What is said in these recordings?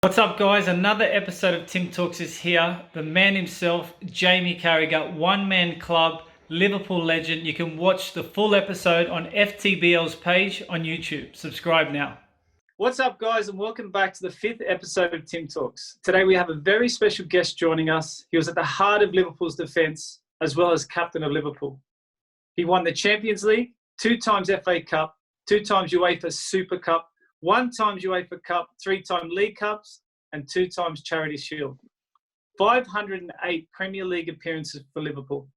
What's up, guys? Another episode of Tim Talks is here. The man himself, Jamie Carragher, one man club, Liverpool legend. You can watch the full episode on FTBL's page on YouTube. Subscribe now. What's up, guys, and welcome back to the 5th episode of Tim Talks. Today we have a very special guest joining us. He was at the heart of Liverpool's defence, as well as captain of Liverpool. He won the Champions League, 2 times FA Cup, 2 times UEFA Super Cup, 1 times UEFA Cup, 3 times League Cups, and 2 times Charity Shield. 508 Premier League appearances for Liverpool,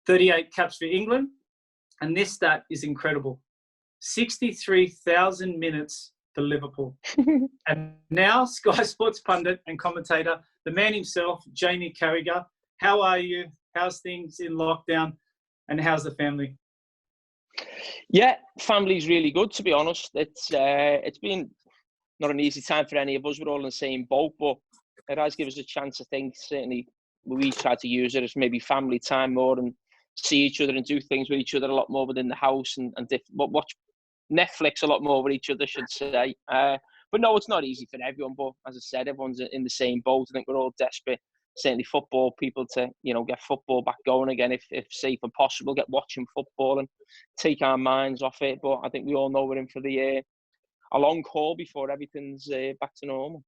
38 caps for England, and this stat is incredible. 63,000 minutes for Liverpool. And now, Sky Sports pundit and commentator, the man himself, Jamie Carragher. How are you? How's things in lockdown? And how's the family? Yeah, family's really good, to be honest. It's been not an easy time for any of us. We're all in the same boat, but it has given us a chance. I think certainly we try to use it as maybe family time more and see each other and do things with each other a lot more within the house and watch Netflix a lot more with each other, I should say. But no, it's not easy for everyone. But as I said, everyone's in the same boat. I think we're all desperate, certainly football people, to get football back going again if safe and possible, get watching football and take our minds off it. But I think we all know we're in for a long haul before everything's back to normal.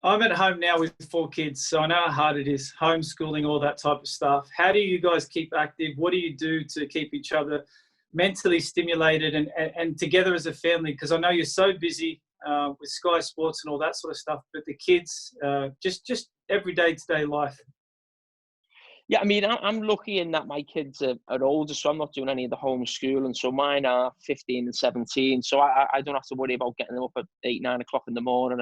I'm at home now with 4 kids, so I know how hard it is, homeschooling, all that type of stuff. How do you guys keep active? What do you do to keep each other mentally stimulated and together as a family? Because I know you're so busy with Sky Sports and all that sort of stuff, but the kids, just everyday today life. Yeah, I mean, I'm lucky in that my kids are older, so I'm not doing any of the homeschooling. So mine are 15 and 17, so I don't have to worry about getting them up at 8, 9 o'clock in the morning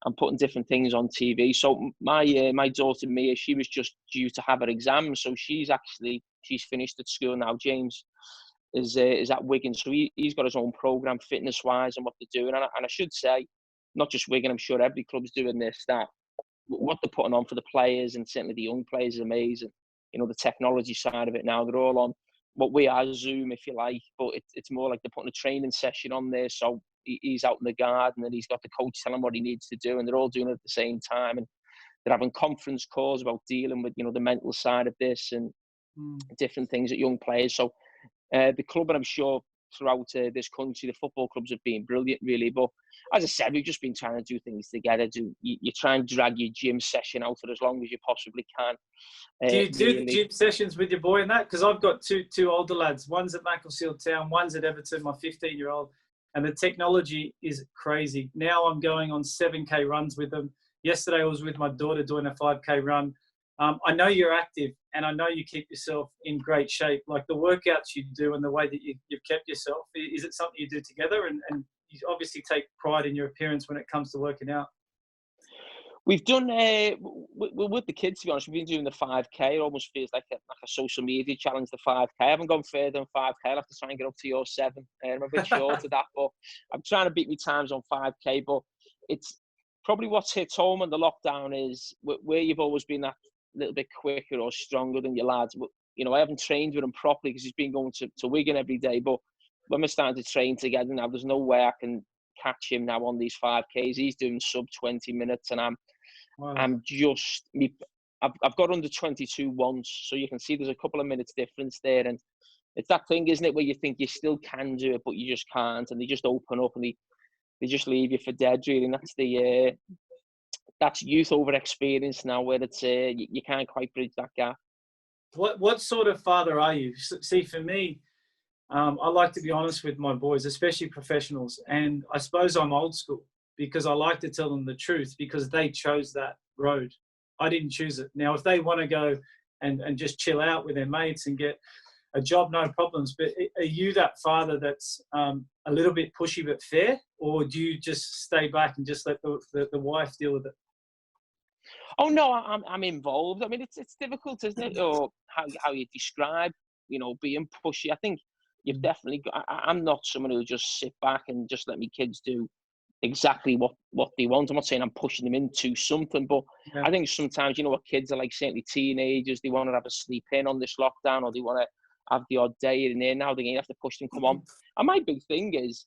and putting different things on TV. So my daughter Mia, she was just due to have her exams, so she's finished at school now. James is at Wigan, so he's got his own program fitness wise and what they're doing. And I should say, not just Wigan, I'm sure every club's doing this. That what they're putting on for the players and certainly the young players is amazing. The technology side of it now, they're all on what we are Zoom, if you like, but it's more like they're putting a training session on there. So he's out in the garden and he's got the coach telling him what he needs to do, and they're all doing it at the same time. And they're having conference calls about dealing with, the mental side of this and different things at young players. So the club, and I'm sure throughout this country, the football clubs have been brilliant, really. But as I said, we've just been trying to do things together. You try and drag your gym session out for as long as you possibly can. Do you do the gym sessions with your boy and that? Because I've got two older lads. One's at Macclesfield Town, one's at Everton, my 15-year-old. And the technology is crazy. Now I'm going on 7K runs with them. Yesterday I was with my daughter doing a 5K run. I know you're active and I know you keep yourself in great shape. Like the workouts you do and the way that you've kept yourself, is it something you do together? And you obviously take pride in your appearance when it comes to working out. We've done, with the kids, to be honest, we've been doing the 5K. It almost feels like a social media challenge, the 5K. I haven't gone further than 5K. I'll have to try and get up to your 7. I'm a bit short of that, but I'm trying to beat my times on 5K. But it's probably what's hit home in the lockdown is where you've always been that little bit quicker or stronger than your lads. I haven't trained with him properly because he's been going to Wigan every day. But when we're starting to train together now, there's no way I can catch him now on these 5Ks. He's doing sub 20 minutes, and I'm just I've got under 22 once, so you can see there's a couple of minutes difference there. And it's that thing, isn't it, where you think you still can do it, but you just can't, and they just open up and they just leave you for dead, really. And that's youth over experience now, where it's you can't quite bridge that gap. What sort of father are you? See, for me, I like to be honest with my boys, especially professionals, and I suppose I'm old school because I like to tell them the truth because they chose that road. I didn't choose it. Now, if they want to go and just chill out with their mates and get a job, no problems. But are you that father that's a little bit pushy but fair, or do you just stay back and just let the wife deal with it? Oh no, I'm involved. I mean, it's difficult, isn't it? Or how you describe, being pushy. I think you've definitely got. I'm not someone who'll just sit back and just let me kids do exactly what they want. I'm not saying I'm pushing them into something, but yeah. I think sometimes, what kids are like, certainly teenagers, they want to have a sleep in on this lockdown, or they want to have the odd day in there. Now they have to push them, come on. And my big thing is,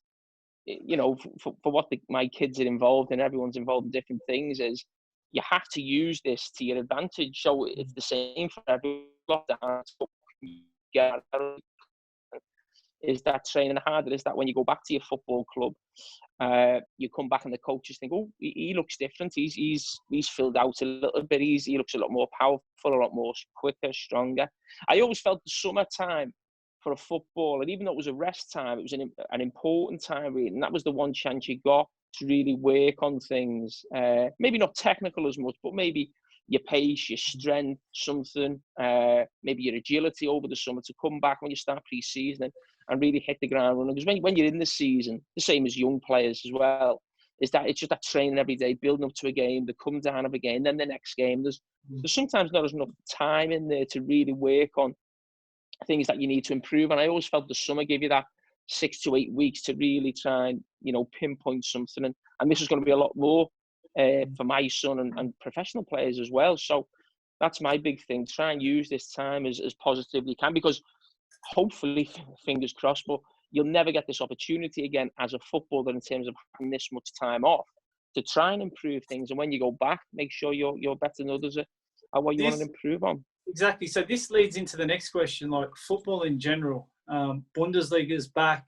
you know, for what my kids are involved in, everyone's involved in different things, is you have to use this to your advantage. So it's the same for everyone. Is that training harder? Is that when you go back to your football club, you come back and the coaches think, oh, he looks different. He's filled out a little bit. He looks a lot more powerful, a lot more quicker, stronger. I always felt the summertime for a footballer, even though it was a rest time, it was an important time, really. And that was the one chance you got to really work on things. Maybe not technical as much, but maybe your pace, your strength, something, maybe your agility over the summer to come back when you start pre-season and really hit the ground running. Because when you're in the season, the same as young players as well, is that it's just that training every day, building up to a game, the come down of a game, then the next game. There's sometimes not enough time in there to really work on things that you need to improve. And I always felt the summer gave you that 6 to 8 weeks to really try and, pinpoint something. And this is going to be a lot more for my son and professional players as well. So that's my big thing. Try and use this time as positively you can, because hopefully, fingers crossed, but you'll never get this opportunity again as a footballer in terms of having this much time off to try and improve things. And when you go back, make sure you're better than others at what you want to improve on. Exactly. So this leads into the next question, like football in general. Bundesliga is back.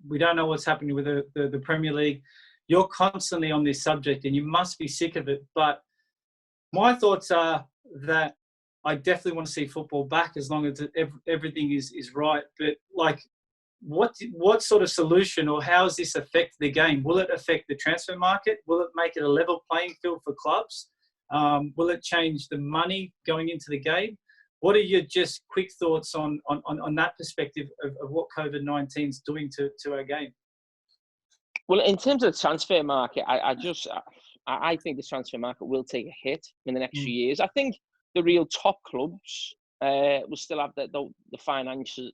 We don't know what's happening with the Premier League. You're constantly on this subject and you must be sick of it. But my thoughts are that I definitely want to see football back as long as everything is right. But like, what sort of solution, or how does this affect the game? Will it affect the transfer market? Will it make it a level playing field for clubs? Will it change the money going into the game? What are your just quick thoughts on that perspective of what COVID-19 is doing to our game? Well, in terms of the transfer market, I think the transfer market will take a hit in the next few years. I think the real top clubs will still have the financial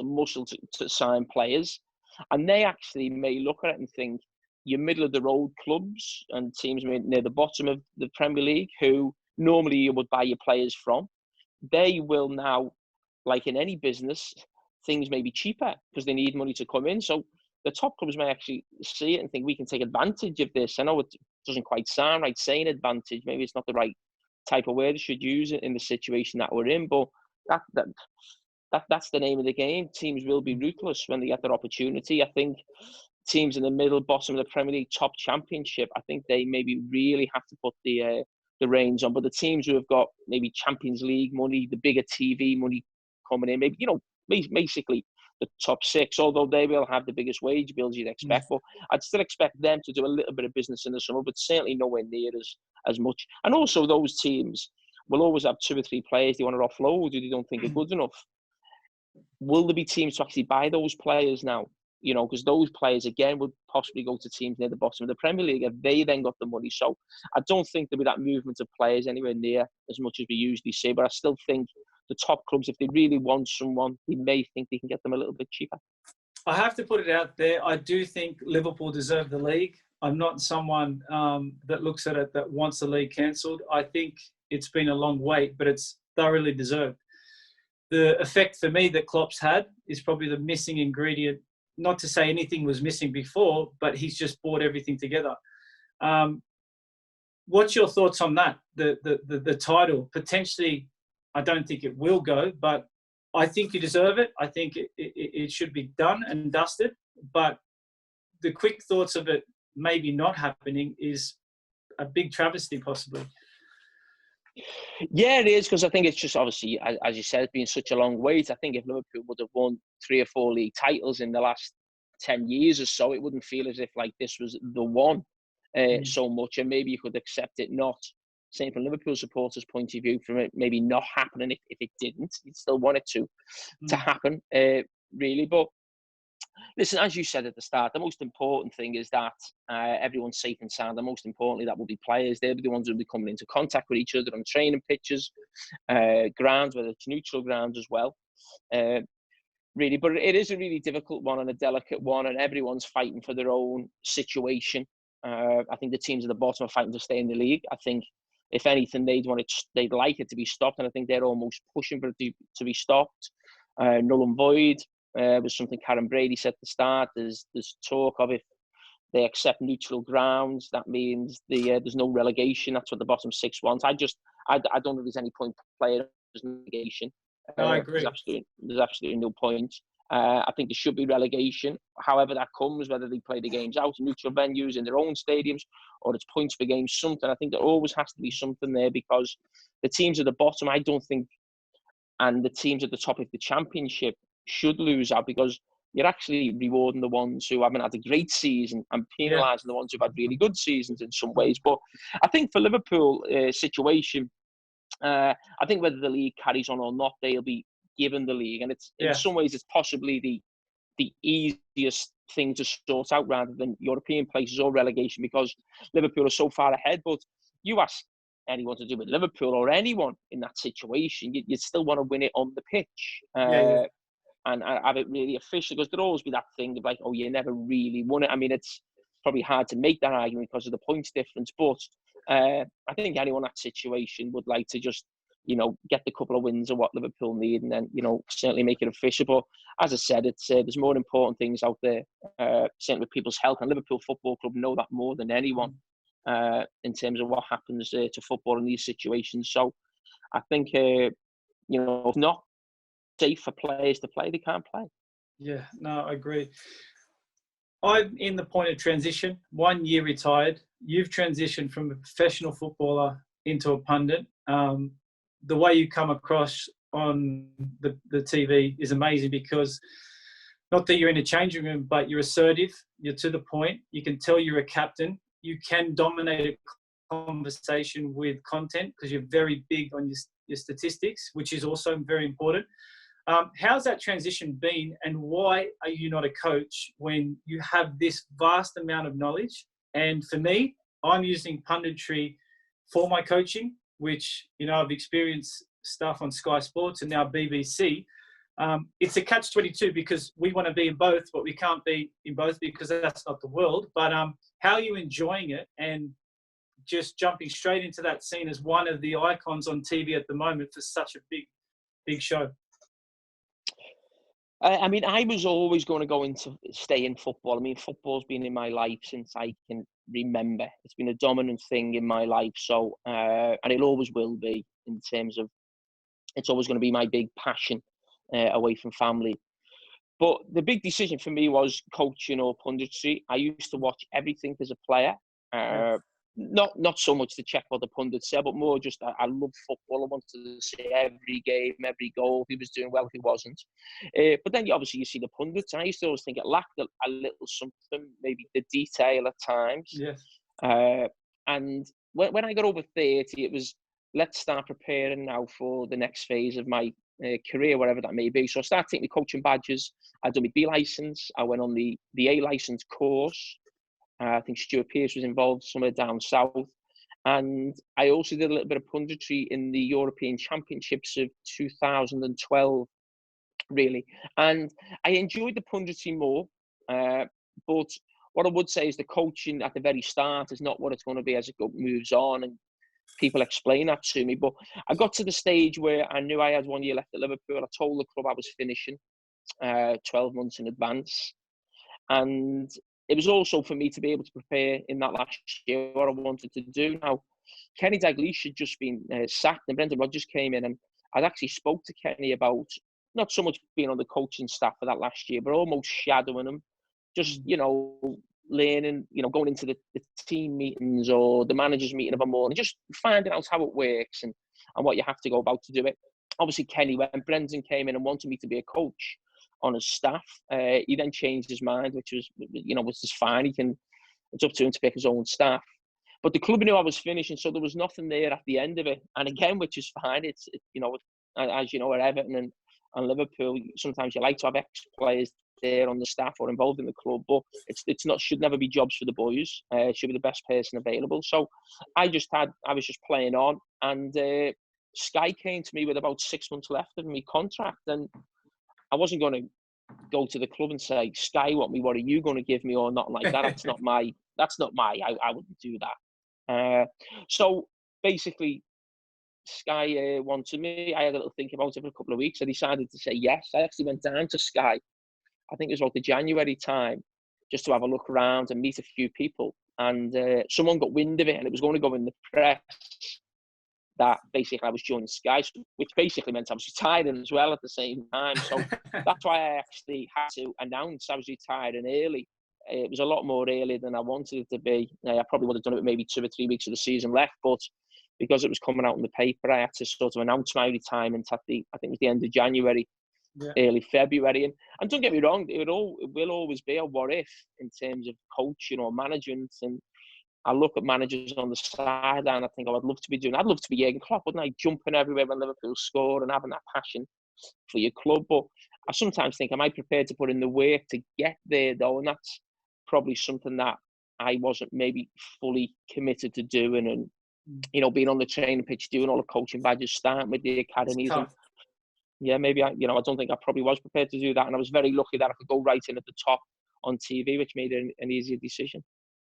muscle to sign players, and they actually may look at it and think your middle of the road clubs and teams near the bottom of the Premier League, who normally you would buy your players from, they will now, like in any business, things may be cheaper because they need money to come in. So the top clubs may actually see it and think we can take advantage of this. I know it doesn't quite sound right saying advantage. Maybe it's not the right type of word I should use it in the situation that we're in, but that's the name of the game. Teams will be ruthless when they get their opportunity. I think teams in the middle, bottom of the Premier League, top championship, I think they maybe really have to put the reins on. But the teams who have got maybe Champions League money, the bigger TV money coming in, maybe, basically the top six, although they will have the biggest wage bills you'd expect. But I'd still expect them to do a little bit of business in the summer, but certainly nowhere near as much. And also those teams will always have 2 or 3 players they want to offload who they don't think are good enough. Will there be teams to actually buy those players now? Because those players, again, would possibly go to teams near the bottom of the Premier League if they then got the money. So I don't think there'll be that movement of players anywhere near as much as we usually see. But I still think the top clubs, if they really want someone, they may think they can get them a little bit cheaper. I have to put it out there. I do think Liverpool deserve the league. I'm not someone that looks at it that wants the league cancelled. I think it's been a long wait, but it's thoroughly deserved. The effect for me that Klopp's had is probably the missing ingredient. Not to say anything was missing before, but he's just brought everything together. What's your thoughts on that? The title, potentially, I don't think it will go, but I think you deserve it. I think it should be done and dusted. But the quick thoughts of it maybe not happening is a big travesty, possibly. Yeah, it is, because I think it's just, obviously, as you said, it's been such a long wait. I think if Liverpool would have won 3 or 4 league titles in the last 10 years or so, it wouldn't feel as if like this was the one so much, and maybe you could accept it not. Same from Liverpool supporters' point of view, from it maybe not happening if it didn't. You'd still want it to happen, really. But listen, as you said at the start, the most important thing is that everyone's safe and sound. And most importantly, that will be players. They'll be the ones who will be coming into contact with each other on training pitches, grounds, whether it's neutral grounds as well. Really, but it is a really difficult one and a delicate one, and everyone's fighting for their own situation. I think the teams at the bottom are fighting to stay in the league. I think, if anything, they'd like it to be stopped, and I think they're almost pushing for it to be stopped, null and void. was something Karen Brady said at the start. There's talk of, if they accept neutral grounds, that means there's no relegation. That's what the bottom six wants. I don't think there's any point playing relegation. I agree. There's absolutely no point. I think there should be relegation. However that comes, whether they play the games out in neutral venues in their own stadiums, or it's points per game, something. I think there always has to be something there, because the teams at the bottom, I don't think, and the teams at the top of the championship should lose out, because you're actually rewarding the ones who haven't had a great season and penalising the ones who've had really good seasons in some ways. But I think for Liverpool situation, I think whether the league carries on or not, they'll be given the league, and it's in some ways it's possibly the easiest thing to sort out, rather than European places or relegation, because Liverpool are so far ahead. But you ask anyone to do with Liverpool, or anyone in that situation, you still want to win it on the pitch. And have it really official, because there'll always be that thing of like, oh, you never really won it. I mean, it's probably hard to make that argument because of the points difference, but I think anyone in that situation would like to just, get the couple of wins of what Liverpool need, and then, certainly make it official. But as I said, it's there's more important things out there, certainly with people's health, and Liverpool Football Club know that more than anyone in terms of what happens to football in these situations. So I think, if not safe for players to play, they can't play. Yeah, no, I agree. I'm in the point of transition. 1 year retired. You've transitioned from a professional footballer into a pundit. The way you come across on the TV is amazing, because not that you're in a changing room, but you're assertive, you're to the point, you can tell you're a captain, you can dominate a conversation with content, because you're very big on your statistics, which is also very important. How's that transition been, and why are you not a coach when you have this vast amount of knowledge? And for me, I'm using punditry for my coaching, which, I've experienced stuff on Sky Sports and now BBC. It's a catch-22, because we want to be in both, but we can't be in both because that's not the world. But how are you enjoying it, and just jumping straight into that scene as one of the icons on TV at the moment for such a big show? I mean, I was always going to stay in football. I mean, football's been in my life since I can remember. It's been a dominant thing in my life. So, and it always will be, in terms of, it's always going to be my big passion away from family. But the big decision for me was coaching or punditry. I used to watch everything as a player. Not so much to check what the pundits said, but more just I love football. I wanted to see every game, every goal, who was doing well, who wasn't. But then you see the pundits, and I used to always think it lacked a little something, maybe the detail at times. Yes. And when I got over 30, it was, let's start preparing now for the next phase of my career, whatever that may be. So I started taking my coaching badges. I done my B license. I went on the A license course. I think Stuart Pearce was involved somewhere down south. And I also did a little bit of punditry in the European Championships of 2012, really. And I enjoyed the punditry more. But what I would say is the coaching at the very start is not what it's going to be as it moves on. And people explain that to me. But I got to the stage where I knew I had 1 year left at Liverpool. I told the club I was finishing 12 months in advance. And it was also for me to be able to prepare in that last year what I wanted to do. Now, Kenny Dalglish had just been sacked, and Brendan Rodgers came in, and I'd actually spoke to Kenny about not so much being on the coaching staff for that last year, but almost shadowing him, just, learning, going into the team meetings or the managers meeting of a morning, just finding out how it works and what you have to go about to do it. Obviously, Kenny, when Brendan came in and wanted me to be a coach on his staff, he then changed his mind, which was, was just fine. It's up to him to pick his own staff. But the club knew I was finishing, so there was nothing there at the end of it. And again, which is fine. It's as you know, at Everton and Liverpool, sometimes you like to have ex-players there on the staff or involved in the club, but it's not, should never be jobs for the boys. It should be the best person available. So I was just playing on, and Sky came to me with about 6 months left of my contract, and I wasn't going to go to the club and say, Sky want me, what are you going to give me, or nothing like that. I wouldn't do that. So basically, Sky wanted me. I had a little think about it for a couple of weeks. I decided to say yes. I actually went down to Sky I think it was about the January time, just to have a look around and meet a few people. And someone got wind of it, and it was going to go in the press that basically I was joining Sky, which basically meant I was retiring as well at the same time. So that's why I actually had to announce I was retiring early. It was a lot more early than I wanted it to be. I probably would have done it with maybe 2 or 3 weeks of the season left, but because it was coming out in the paper, I had to sort of announce my retirement at I think it was the end of January, early February. And don't get me wrong, it will always be a what if in terms of coaching or management. And I look at managers on the sideline, I think, I'd love to be Jurgen Klopp, wouldn't I? Jumping everywhere when Liverpool score and having that passion for your club. But I sometimes think, am I prepared to put in the work to get there, though? And that's probably something that I wasn't maybe fully committed to doing. And, you know, being on the training pitch, doing all the coaching badges, starting with the academies. And yeah, maybe I don't think I probably was prepared to do that. And I was very lucky that I could go right in at the top on TV, which made it an easier decision.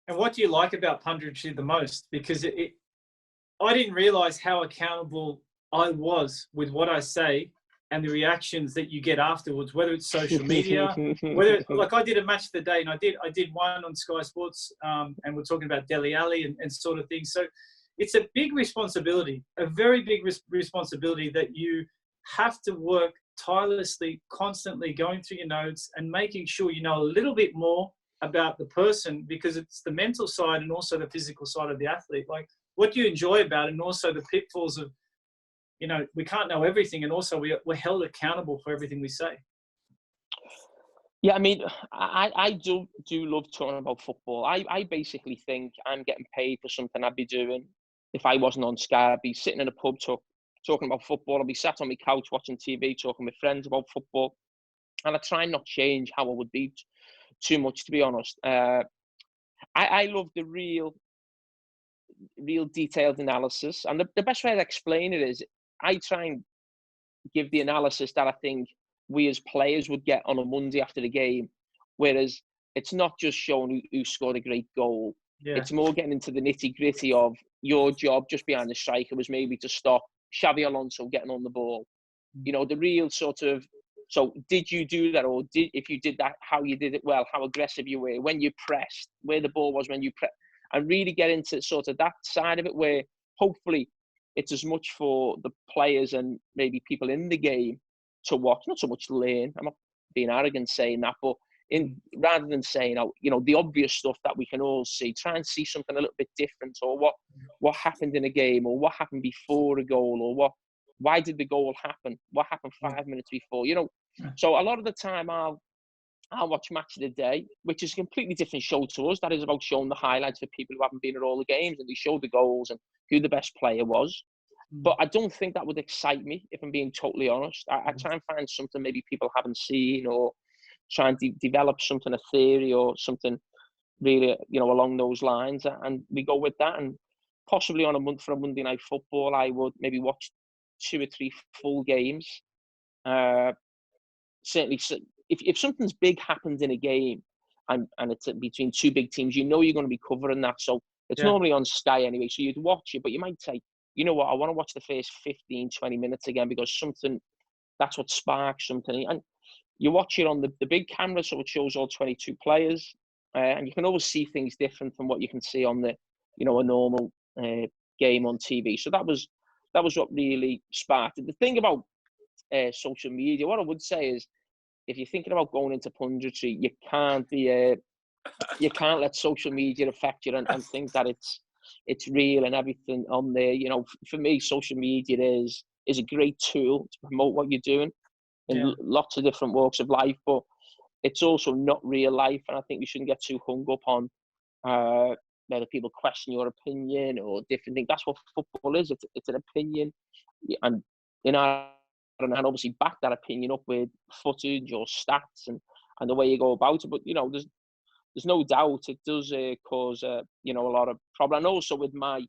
And what do you like about punditry the most? Because I didn't realise how accountable I was with what I say and the reactions that you get afterwards, whether it's social media, like I did a match of the day, and I did one on Sky Sports, and we're talking about Dele Alli and sort of things. So it's a big responsibility, a very big responsibility that you have to work tirelessly, constantly going through your notes and making sure you know a little bit more about the person, because it's the mental side and also the physical side of the athlete. Like, what do you enjoy about it, and also the pitfalls of, you know, we can't know everything, and also we're held accountable for everything we say. Yeah, I mean, I do love talking about football. I basically think I'm getting paid for something I'd be doing if I wasn't on Sky. I'd be sitting in a pub talking about football. I'd be sat on my couch watching TV, talking with friends about football. And I try not change how I would be too much, to be honest. I love the real detailed analysis. And the best way to explain it is I try and give the analysis that I think we as players would get on a Monday after the game. Whereas it's not just showing who scored a great goal. Yeah. It's more getting into the nitty gritty of your job just behind the striker was maybe to stop Xabi Alonso getting on the ball. You know, the real sort of, so did you do that? Or if you did that, how you did it well, how aggressive you were, when you pressed, where the ball was when you pressed, and really get into sort of that side of it where hopefully it's as much for the players and maybe people in the game to watch, not so much learn. I'm not being arrogant saying that, but rather than saying, you know, the obvious stuff that we can all see, try and see something a little bit different, or what happened in a game, or what happened before a goal, or why did the goal happen? What happened 5 minutes before? You know, so a lot of the time I'll watch Match of the Day, which is a completely different show to us. That is about showing the highlights for people who haven't been at all the games, and they show the goals and who the best player was. But I don't think that would excite me, if I'm being totally honest. I try and find something maybe people haven't seen, or try and develop something, a theory or something really, you know, along those lines. And we go with that. And possibly on for a Monday Night Football, I would maybe watch 2 or 3 full games. Certainly, if something's big happens in a game and it's between 2 big teams, you know you're going to be covering that. So it's normally on Sky anyway. So you'd watch it, but you might say, you know what, I want to watch the first 15, 20 minutes again, because that's what sparks something. And you watch it on the big camera, so it shows all 22 players. And you can always see things different from what you can see on the, you know, a normal game on TV. So that was what really sparked it. The thing about social media, what I would say is, if you're thinking about going into punditry, you can't let social media affect you and think that it's real and everything on there. You know, for me, social media is a great tool to promote what you're doing in lots of different walks of life, but it's also not real life. And I think you shouldn't get too hung up on whether people question your opinion or different things. That's what football is. It's an opinion, and and obviously back that opinion up with footage or stats and the way you go about it. But you know, there's no doubt it does cause you know, a lot of problem. And also with my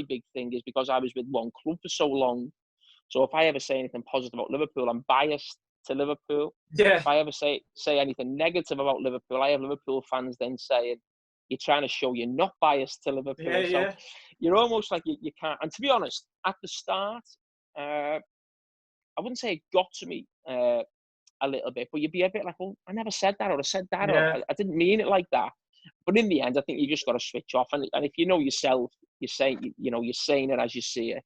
big thing is because I was with one club for so long. So if I ever say anything positive about Liverpool, I'm biased to Liverpool. Yeah. If I ever say anything negative about Liverpool, I have Liverpool fans then saying, you're trying to show you're not biased to Liverpool. Yeah, so you're almost like you can't. And to be honest, at the start, I wouldn't say it got to me. a little bit, but you'd be a bit like, well, I never said that, or I said that, or Yeah. I didn't mean it like that. But in the end, I think you just got to switch off. And if you know yourself, you're saying it as you see it.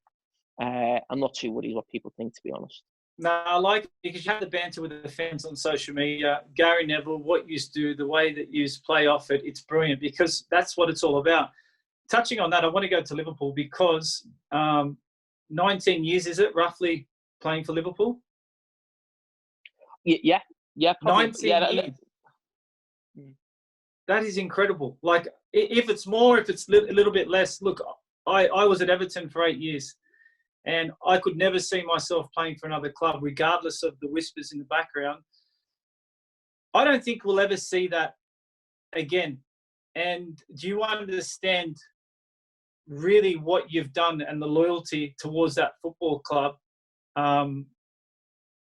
I'm not too worried what people think, to be honest. No, I like it because you have the banter with the fans on social media. Gary Neville, what you do, the way that you play off it, it's brilliant because that's what it's all about. Touching on that, I want to go to Liverpool because 19 years, is it, roughly, playing for Liverpool? Yeah, probably. 19 years. That is incredible. Like, if it's more, if it's a little bit less. Look, I was at Everton for 8 years. And I could never see myself playing for another club, regardless of the whispers in the background. I don't think we'll ever see that again. And do you understand really what you've done and the loyalty towards that football club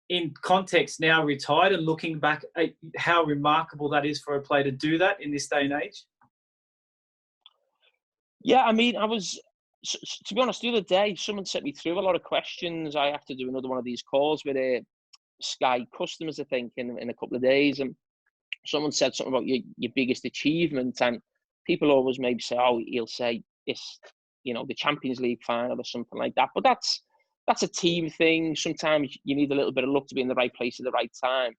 in context now retired and looking back at how remarkable that is for a player to do that in this day and age? Yeah, I mean, to be honest, the other day, someone sent me through a lot of questions. I have to do another one of these calls with Sky customers, I think, in a couple of days. And someone said something about your biggest achievement. And people always maybe say, oh, he'll say this, the Champions League final or something like that. But that's a team thing. Sometimes you need a little bit of luck to be in the right place at the right time.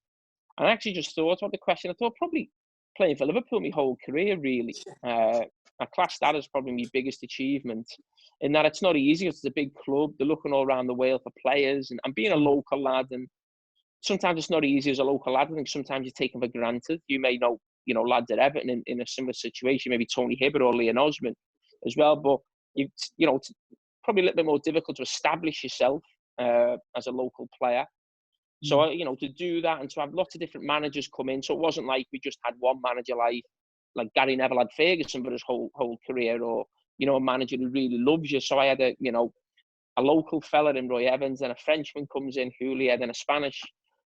And I actually just thought about the question. I thought probably playing for Liverpool my whole career, really. I class that as probably my biggest achievement, in that it's not easy. It's a big club. They're looking all around the world for players, and being a local lad, and sometimes it's not easy as a local lad. I think sometimes you take them for granted. You may know, lads at Everton in a similar situation, maybe Tony Hibbert or Leon Osman as well. But it's probably a little bit more difficult to establish yourself as a local player. So, to do that and to have lots of different managers come in. So it wasn't like we just had one manager like Gary Neville had Ferguson for his whole career, or, a manager who really loves you. So I had a local fella in Roy Evans, and a Frenchman comes in, Julia, then a Spanish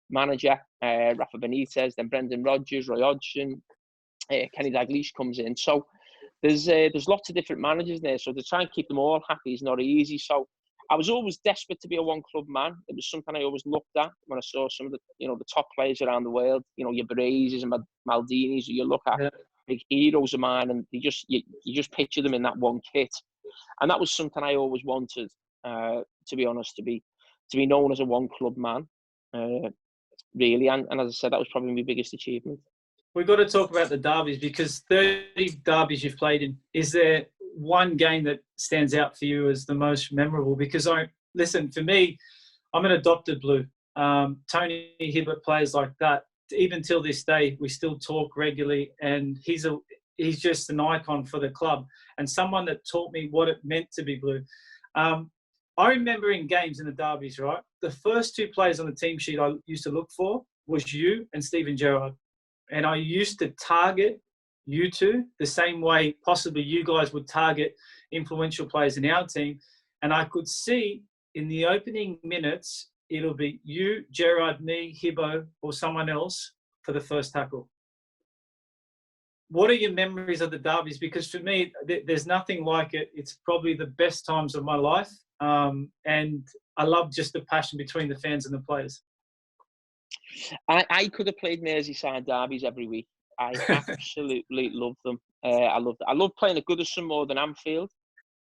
manager, Rafa Benitez, then Brendan Rodgers, Roy Hodgson, Kenny Dalglish comes in. So there's lots of different managers there. So to try and keep them all happy is not easy. So I was always desperate to be a one-club man. It was something I always looked at when I saw some of the, the top players around the world. Your Baresi's and Maldinis, you look at big heroes of mine, and you just picture them in that one kit. And that was something I always wanted, to be honest, to be known as a one-club man, really. And as I said, that was probably my biggest achievement. We've got to talk about the derbies, because 30 derbies you've played in. Is there one game that stands out for you as the most memorable? Because for me, I'm an adopted Blue. Tony Hibbert, players like that, even till this day, we still talk regularly, and he's just an icon for the club and someone that taught me what it meant to be Blue. I remember in games in the derbies, right, the first two players on the team sheet I used to look for was you and Steven Gerrard. And I used to target you two the same way possibly you guys would target influential players in our team. And I could see in the opening minutes, it'll be you, Gerrard, me, Hibbo, or someone else for the first tackle. What are your memories of the derbies? Because for me, there's nothing like it. It's probably the best times of my life. And I love just the passion between the fans and the players. I could have played Merseyside derbies every week. I absolutely loved them. I loved playing at Goodison more than Anfield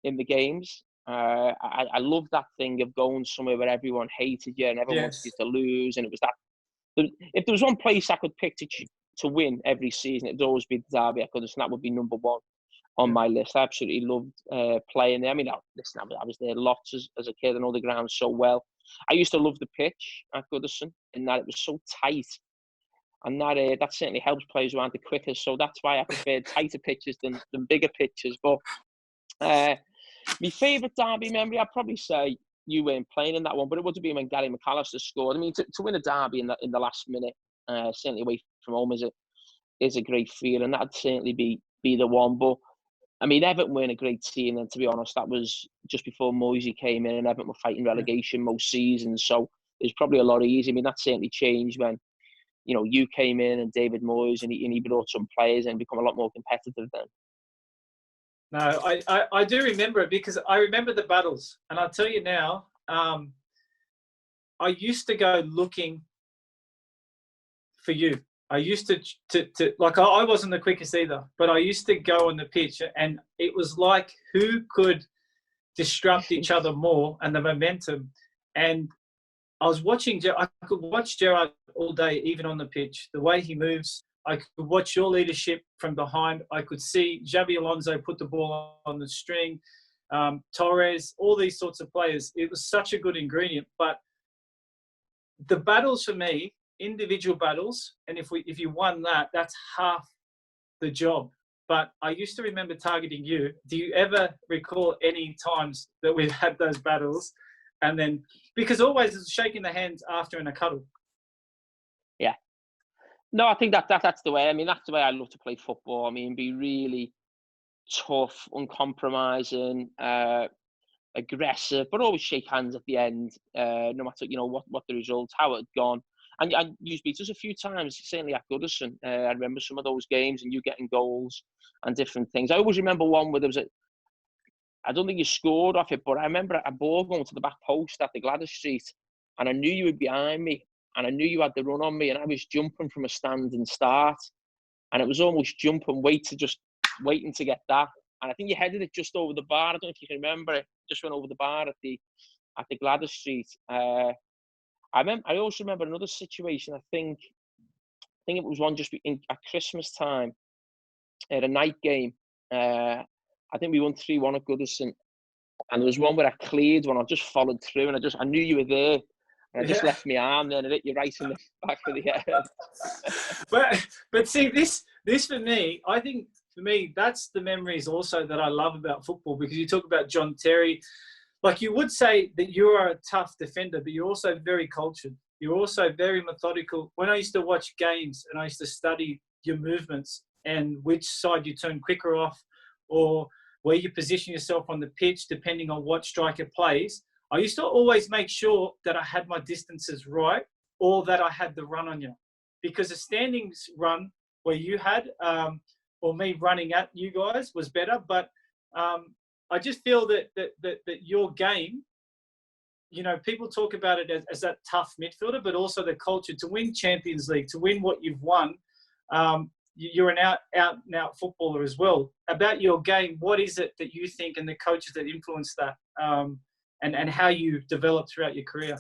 in the games. I love that thing of going somewhere where everyone hated you and everyone wanted you to lose. And it was that. If there was one place I could pick to win every season, it'd always be the derby at Goodison. That would be number one on my list. I absolutely loved playing there. I mean, listen, I was there lots as a kid. I know the ground so well. I used to love the pitch at Goodison in that it was so tight. And that certainly helps players who aren't the quickest. So that's why I preferred tighter pitches than bigger pitches. But my favourite derby memory, I'd probably say you weren't playing in that one, but it would have been when Gary McAllister scored. I mean, to win a derby in the last minute, certainly away from home, is a great feeling. That'd certainly be the one. But I mean, Everton weren't a great team, and to be honest, that was just before Moisey came in, and Everton were fighting relegation most seasons. So it was probably a lot easier. I mean, that certainly changed when you came in and David Moyes, and he brought some players and become a lot more competitive then. No, I do remember it, because I remember the battles. And I'll tell you now, I used to go looking for you? I used to like, I wasn't the quickest either, but I used to go on the pitch and it was like who could disrupt each other more and the momentum. And I was watching, I could watch Gerard all day, even on the pitch, the way he moves. I could watch your leadership from behind. I could see Xabi Alonso put the ball on the string, Torres, all these sorts of players. It was such a good ingredient. But the battles for me, individual battles, and if you won that, that's half the job. But I used to remember targeting you. Do you ever recall any times that we've had those battles? And then, because always it's shaking the hands after in a cuddle. Yeah. No, I think that's the way. I mean, that's the way I love to play football. I mean, be really tough, uncompromising, aggressive, but always shake hands at the end, no matter, what the result, how it had gone. And you beat us a few times, certainly at Goodison. I remember some of those games and you getting goals and different things. I always remember one where there was I don't think you scored off it, but I remember a ball going to the back post at the Gladys Street, and I knew you were behind me, and I knew you had the run on me, and I was jumping from a standing start, and it was almost jumping, waiting to get that. And I think you headed it just over the bar. I don't know if you can remember it. Just went over the bar at the Gladys Street. I also remember another situation. I think it was one just at Christmas time, at a night game. I think we won 3-1 at Goodison, and there was one where I cleared one. I just followed through, and I knew you were there, and I just left my arm there and it hit you right in the back of the head. but see, this for me, I think for me that's the memories also that I love about football, because you talk about John Terry. Like, you would say that you are a tough defender, but you're also very cultured. You're also very methodical. When I used to watch games and I used to study your movements and which side you turn quicker off, or where you position yourself on the pitch, depending on what striker plays, I used to always make sure that I had my distances right, or that I had the run on you. Because a standing run where you had, or me running at you guys, was better. But I just feel that your game, people talk about it as that tough midfielder, but also the culture to win Champions League, to win what you've won. You're an out footballer as well. About your game, what is it that you think, and the coaches that influence that, and how you developed throughout your career?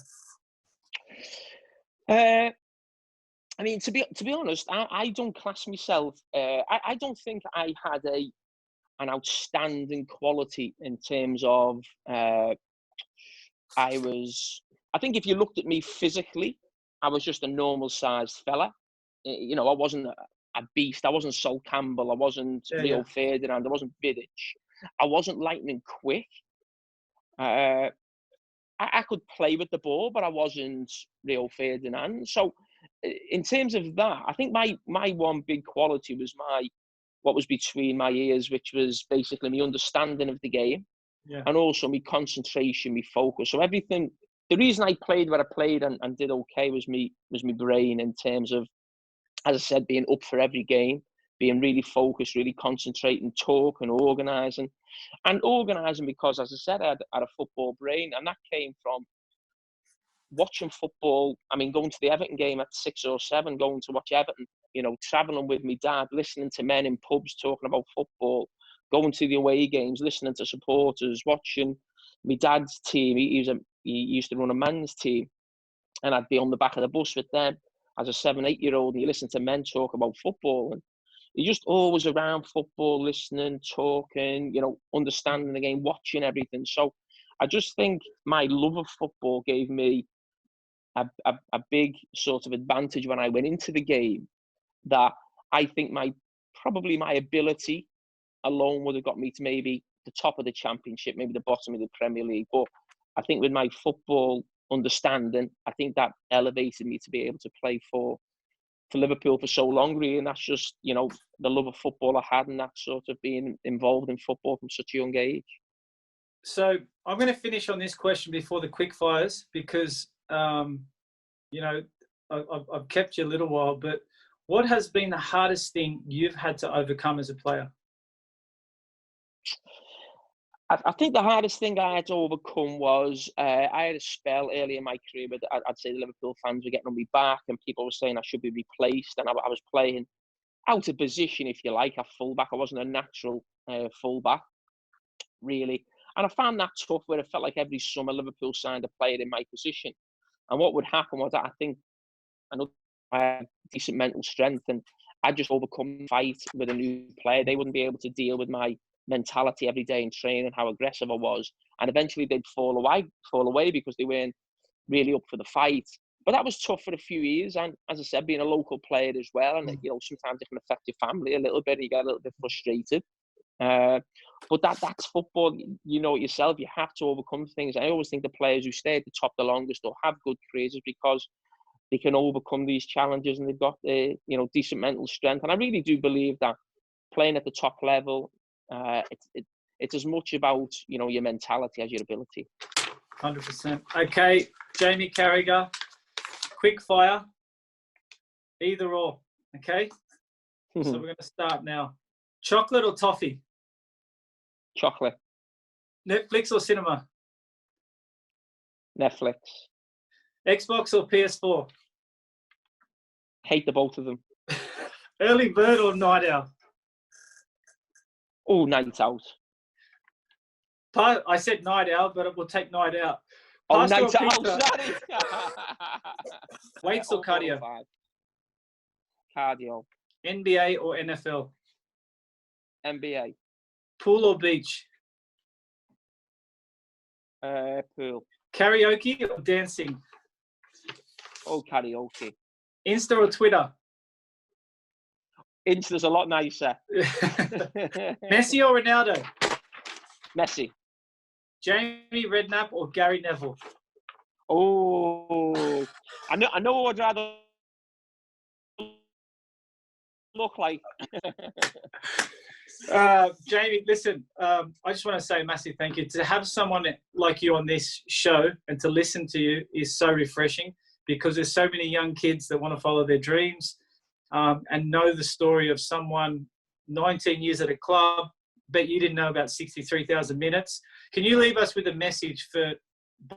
I mean, to be honest, I don't class myself. I don't think I had an outstanding quality in terms of. I think if you looked at me physically, I was just a normal sized fella. I wasn't a beast. I wasn't Sol Campbell. I wasn't Rio Ferdinand. I wasn't Vidic. I wasn't lightning quick. I could play with the ball, but I wasn't Rio Ferdinand. So, in terms of that, I think my one big quality was what was between my ears, which was basically my understanding of the game, and also my concentration, my focus. So everything. The reason I played what I played and did okay was my brain, in terms of, as I said, being up for every game, being really focused, really concentrating, talking, organising. And organising because, as I said, I had a football brain, and that came from watching football. I mean, going to the Everton game at 6 or 7, going to watch Everton, travelling with my dad, listening to men in pubs talking about football, going to the away games, listening to supporters, watching my dad's team. He used to run a men's team, and I'd be on the back of the bus with them as a 7-8-year-old, and you listen to men talk about football, and you're just always around football, listening, talking, understanding the game, watching everything. So I just think my love of football gave me a big sort of advantage when I went into the game, that I think my ability alone would have got me to maybe the top of the Championship, maybe the bottom of the Premier League. But I think with my football understanding, I think that elevated me to be able to play for Liverpool for so long, really. And that's just, the love of football I had, and that sort of being involved in football from such a young age. So I'm going to finish on this question before the quick fires, because, I've kept you a little while, but what has been the hardest thing you've had to overcome as a player? I think the hardest thing I had to overcome was I had a spell early in my career where I'd say the Liverpool fans were getting on me back and people were saying I should be replaced, and I was playing out of position, if you like, a fullback. I wasn't a natural fullback, really. And I found that tough, where it felt like every summer Liverpool signed a player in my position. And what would happen was that I think I had decent mental strength, and I'd just overcome the fight with a new player. They wouldn't be able to deal with my mentality every day in training, how aggressive I was. And eventually they'd fall away because they weren't really up for the fight. But that was tough for a few years. And as I said, being a local player as well, and sometimes it can affect your family a little bit, and you get a little bit frustrated. But that's football. You know it yourself. You have to overcome things. I always think the players who stay at the top the longest or have good careers is because they can overcome these challenges and they've got decent mental strength. And I really do believe that playing at the top level, it's as much about your mentality as your ability. 100%. Okay, Jamie Carragher, quick fire, either or. Okay, so we're going to start now. Chocolate or toffee? Chocolate. Netflix or cinema? Netflix. Xbox or PS4? Hate the both of them. Early bird or night owl? Oh, night out. I said night owl, but we'll take night out. Oh, Pasta night owl, sorry. Weights or cardio? Cardio. NBA or NFL? NBA. Pool or beach? Pool. Karaoke or dancing? Oh, karaoke. Insta or Twitter? Insta's a lot nicer. Messi or Ronaldo? Messi. Jamie Redknapp or Gary Neville? Oh, I know what I'd rather look like. Jamie, listen, I just want to say a massive thank you. To have someone like you on this show and to listen to you is so refreshing, because there's so many young kids that want to follow their dreams and know the story of someone 19 years at a club, but you didn't know about 63,000 minutes. Can you leave us with a message for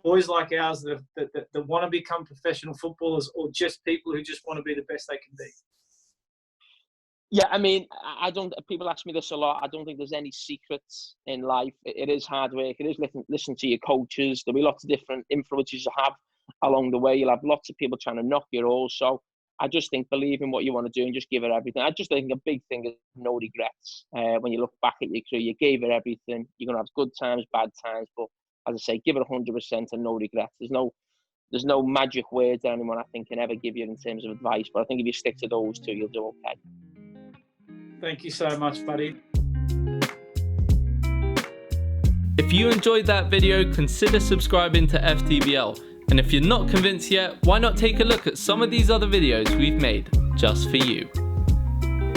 boys like ours that want to become professional footballers, or just people who just want to be the best they can be? Yeah, I mean, people ask me this a lot. I don't think there's any secrets in life. It is hard work. It is listen to your coaches. There'll be lots of different influences you have along the way. You'll have lots of people trying to knock you also. I just think believe in what you want to do and just give it everything. I just think a big thing is no regrets. When you look back at your career, you gave it everything. You're going to have good times, bad times, but as I say, give it 100% and no regrets. There's no magic words that anyone I think can ever give you in terms of advice, but I think if you stick to those two, you'll do okay. Thank you so much, buddy. If you enjoyed that video, consider subscribing to FTBL. And if you're not convinced yet, why not take a look at some of these other videos we've made just for you.